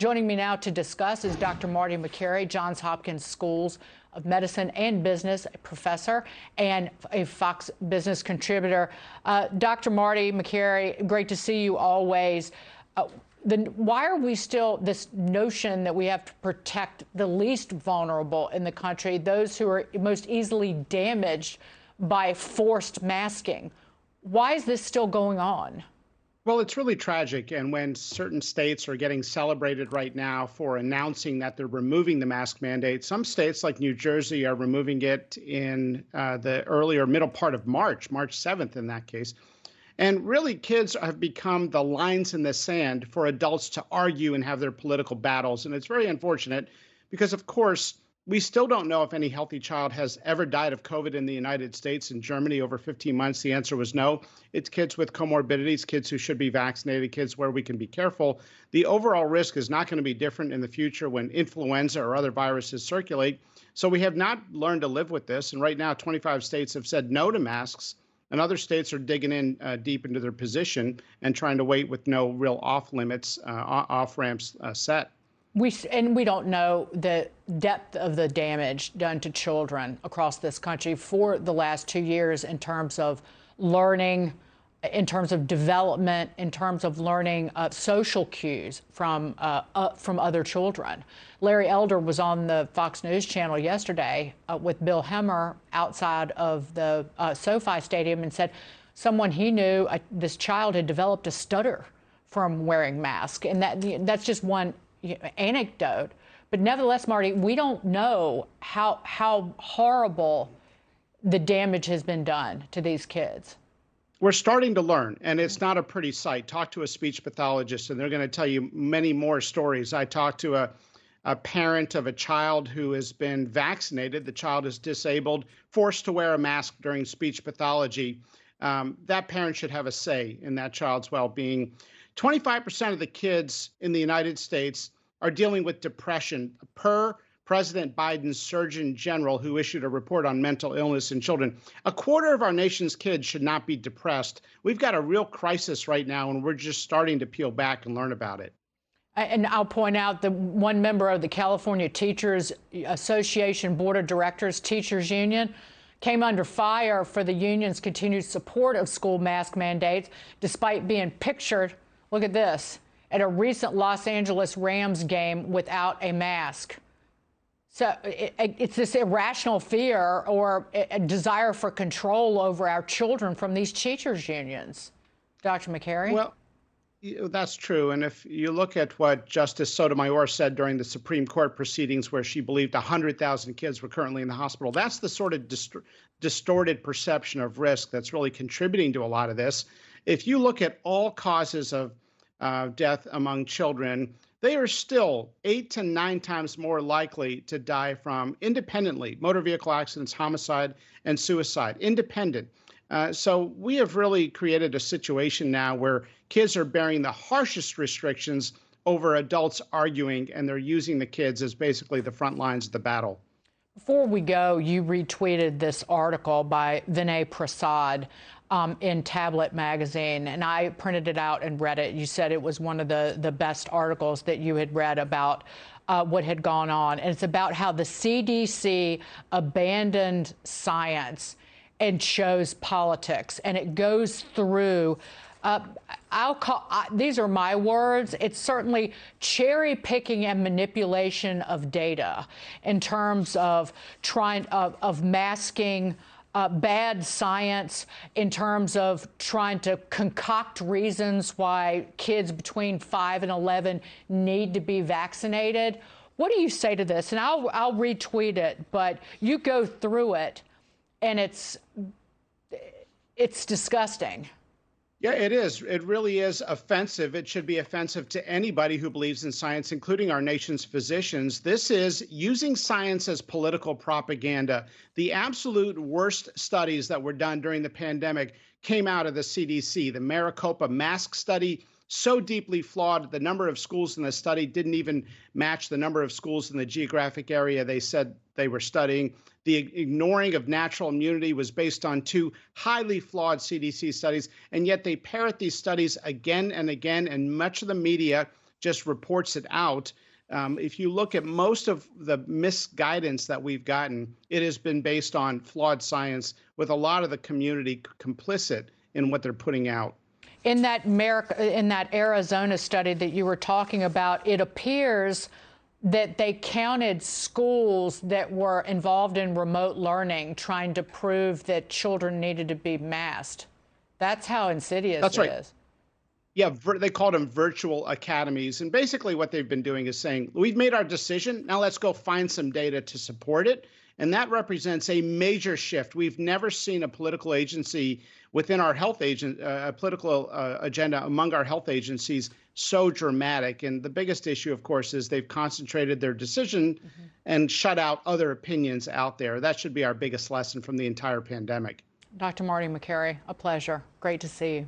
Joining me now to discuss is Dr. Marty Makary, Johns Hopkins Schools of Medicine and Business professor and a Fox Business contributor. Dr. Marty Makary, great to see you always. Why are we still this notion that we have to protect the least vulnerable in the country, those who are most easily damaged by forced masking? Why is this still going on? Well, it's really tragic. And when certain states are getting celebrated right now for announcing that they're removing the mask mandate, some states like New Jersey are removing it in the earlier middle part of March 7th in that case. And really, kids have become the lines in the sand for adults to argue and have their political battles. And it's very unfortunate because, of course, we still don't know if any healthy child has ever died of COVID in the United States. In Germany, over 15 months, the answer was no. It's kids with comorbidities, kids who should be vaccinated, kids where we can be careful. The overall risk is not going to be different in the future when influenza or other viruses circulate. So we have not learned to live with this. And right now, 25 states have said no to masks. And other states are digging in deep into their position and trying to wait with no real off limits, off ramps set. We don't know the depth of the damage done to children across this country for the last 2 years in terms of learning, in terms of development, in terms of learning social cues from other children. Larry Elder was on the Fox News channel yesterday with Bill Hemmer outside of the SoFi Stadium and said someone he knew, this child had developed a stutter from wearing masks. And that's just one anecdote. But nevertheless, Marty, we don't know how horrible the damage has been done to these kids. We're starting to learn, and it's not a pretty sight. Talk to a speech pathologist, and they're going to tell you many more stories. I talked to a parent of a child who has been vaccinated. The child is disabled, forced to wear a mask during speech pathology. That parent should have a say in that child's well-being. 25% of the kids in the United States are dealing with depression, per President Biden's Surgeon General, who issued a report on mental illness in children. A quarter of our nation's kids should not be depressed. We've got a real crisis right now, and we're just starting to peel back and learn about it. And I'll point out that one member of the California Teachers Association Board of Directors, Teachers Union, came under fire for the union's continued support of school mask mandates, despite being pictured, look at this, at a recent Los Angeles Rams game without a mask. So it's this irrational fear or a desire for control over our children from these teachers' unions. Dr. Makary? Well, that's true. And if you look at what Justice Sotomayor said during the Supreme Court proceedings, where she believed 100,000 kids were currently in the hospital, that's the sort of distorted perception of risk that's really contributing to a lot of this. If you look at all causes of death among children, they are still 8 to 9 times more likely to die from independently motor vehicle accidents, homicide, and suicide, independent. So we have really created a situation now where kids are bearing the harshest restrictions over adults arguing, and they're using the kids as basically the front lines of the battle. Before we go, you retweeted this article by Vinay Prasad in Tablet magazine, and I printed it out and read it. You said it was one of the best articles that you had read about what had gone on. And it's about how the CDC abandoned science and chose politics. And it goes through, these are my words, it's certainly cherry picking and manipulation of data in terms of of masking bad science, in terms of trying to concoct reasons why kids between 5 and 11 need to be vaccinated. What do you say to this? And I'll retweet it, but you go through it, and it's disgusting. Yeah, it is. It really is offensive. It should be offensive to anybody who believes in science, including our nation's physicians. This is using science as political propaganda. The absolute worst studies that were done during the pandemic came out of the CDC. The Maricopa mask study, so deeply flawed. The number of schools in the study didn't even match the number of schools in the geographic area they said they were studying. The ignoring of natural immunity was based on 2 highly flawed CDC studies, and yet they parrot these studies again and again, and much of the media just reports it out. If you look at most of the misguidance that we've gotten, it has been based on flawed science with a lot of the community complicit in what they're putting out. In that Arizona study that you were talking about, it appears that they counted schools that were involved in remote learning, trying to prove that children needed to be masked. That's how insidious That's it right. is. Yeah, they called them virtual academies. And basically what they've been doing is saying, we've made our decision. Now let's go find some data to support it. And that represents a major shift. We've never seen a political agency within our political agenda among our health agencies so dramatic. And the biggest issue, of course, is they've concentrated their decision and shut out other opinions out there. That should be our biggest lesson from the entire pandemic. Dr. Marty Makary, a pleasure. Great to see you.